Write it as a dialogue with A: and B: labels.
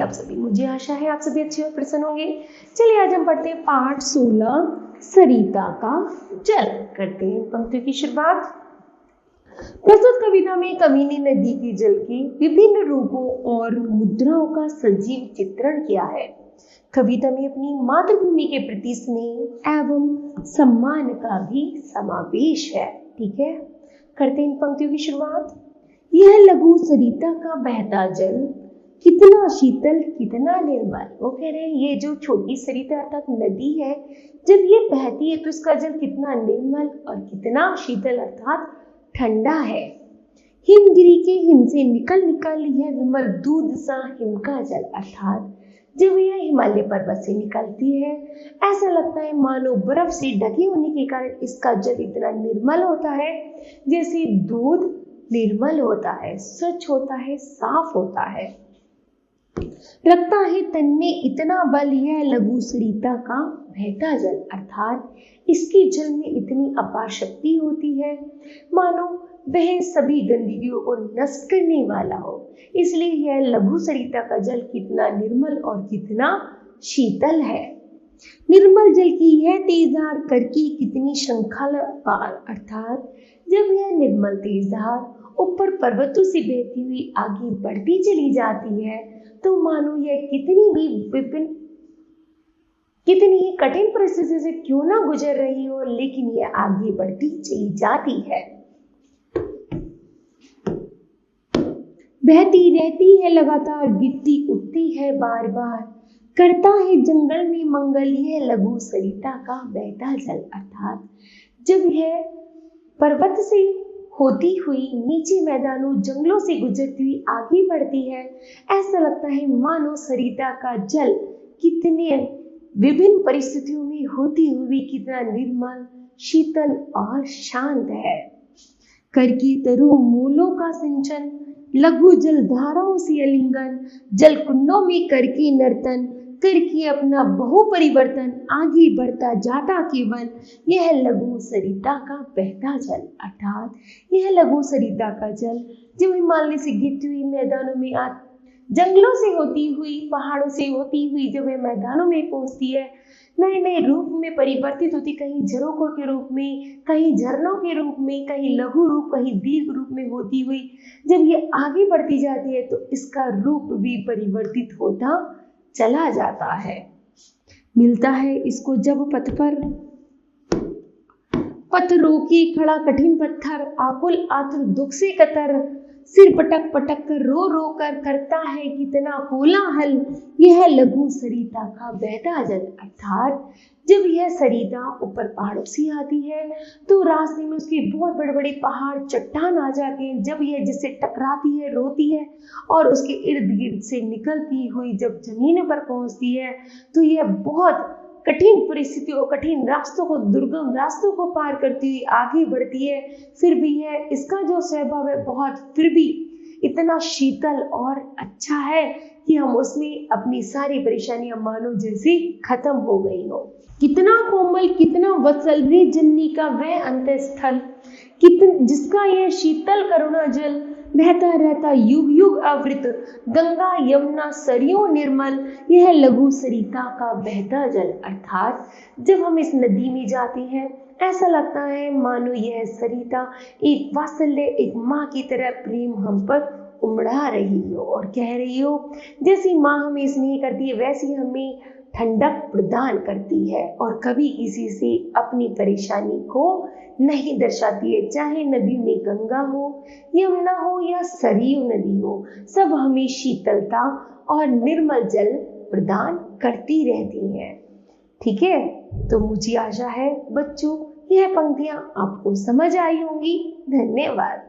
A: आप सभी? मुझे आशा है आप सभी अच्छे और प्रसन्न होंगे। चलिए आज हम पढ़ते हैं पाठ 16 सरिता का जल। करते हैं पंक्तियों की शुरुआत। प्रस्तुत कविता में कवि ने नदी के जल के विभिन्न रूपों और मुद्राओं का सजीव चित्रण किया है। कविता में अपनी मातृभूमि के प्रति स्नेह एवं सम्मान का भी समावेश है। ठीक है, करते हैं इन पंक्तियों की शुरुआत। यह लघु सरिता का बहता जल कितना शीतल कितना निर्मल। वो कह रहे हैं ये जो छोटी सरिता अर्थात नदी है, जब ये बहती है तो इसका जल कितना निर्मल और कितना शीतल अर्थात ठंडा है। हिमगिरी के हिम से निकल निकल यह विमल दूध सा हिम का जल अर्थात जब यह हिमालय पर्वत से निकलती है ऐसा लगता है मानो बर्फ से ढके होने के कारण इसका जल इतना निर्मल होता है जैसे दूध निर्मल होता है, स्वच्छ होता है, साफ होता है। रखता है तन में इतना बल यह लघु सरिता का बहता जल अर्थात इसके जल में इतनी अपार शक्ति होती है मानो वह सभी गंदगियों को नष्ट करने वाला हो। इसलिए यह लघु सरिता का जल कितना निर्मल और कितना शीतल है। निर्मल जल की यह तेजधार करके कितनी श्रृंखला पार अर्थात जब यह निर्मल तेजधार ऊपर पर्वतों से बहती हुई आगे बढ़ती चली जाती है तो मानो यह कितनी ही कठिन परिस्थिति से क्यों ना गुजर रही हो, लेकिन यह आगे बढ़ती चली जाती है। बहती रहती है लगातार, गिरती उठती है बार बार, करता है जंगल में मंगल यह लघु सरिता का बहता जल अर्थात जब यह पर्वत से होती हुई नीचे मैदानों जंगलों से गुजरती हुई आगे बढ़ती है ऐसा लगता है मानो सरिता का जल कितने विभिन्न परिस्थितियों में होती हुई कितना निर्मल शीतल और शांत है। करके तरु मूलों का सिंचन लघु जल धाराओं से आलिंगन जल कुंडों में करके नर्तन करके अपना बहु परिवर्तन आगे बढ़ता जाता केवल यह लघु सरिता का बहता जल अर्थात यह लघु सरिता का जल जब हिमालय से गिरती हुई मैदानों में जंगलों से होती हुई पहाड़ों से होती हुई जब वह मैदानों में पहुंचती है नए नए रूप में परिवर्तित होती, कहीं झरोकों के रूप में, कहीं झरनों के रूप में, कहीं लघु रूप कहीं दीर्घ रूप में होती हुई जब ये आगे बढ़ती जाती है तो इसका रूप भी परिवर्तित होता चला जाता है। मिलता है इसको जब पथ पर पथ रोके खड़ा कठिन पत्थर आकुल आतुर दुख से कतर सिर पटक पटक कर रो कर करता है कितना कोलाहल यह लघु सरिता का बहता जल अर्थात जब यह सरिता ऊपर पहाड़ों से आती है तो रास्ते में उसके बहुत बड़े बड़े पहाड़ चट्टान आ जाते हैं। जब यह जिससे टकराती है रोती है और उसके इर्द गिर्द से निकलती हुई जब जमीन पर पहुंचती है तो यह बहुत कठिन परिस्थितियों कठिन रास्तों को दुर्गम रास्तों को पार करती हुई आगे बढ़ती है। फिर भी यह इसका जो स्वभाव है बहुत फिर भी इतना शीतल और अच्छा है कि हम उसमें अपनी सारी परेशानियां मानो जैसे खत्म हो गई हो। कितना कोमल कितना वत्सल रे जननी का वह अंतस्थल जिसका यह शीतल करुणा जल बहता रहता युग युग आवृत गंगा यमुना सरयू निर्मल यह लघु सरिता का बहता जल अर्थात जब हम इस नदी में जाते हैं ऐसा लगता है मानो यह सरिता एक वात्सल्य एक माँ की तरह प्रेम हम पर उमड़ा रही हो और कह रही हो जैसी माँ हमें स्नेह करती है वैसी हमें ठंडक प्रदान करती है और कभी किसी से अपनी परेशानी को नहीं दर्शाती है। चाहे नदी में गंगा हो यमुना हो या सरयू नदी हो सब हमें शीतलता और निर्मल जल प्रदान करती रहती हैं। ठीक है, तो मुझे आशा है बच्चों यह पंक्तियां आपको समझ आई होंगी। धन्यवाद।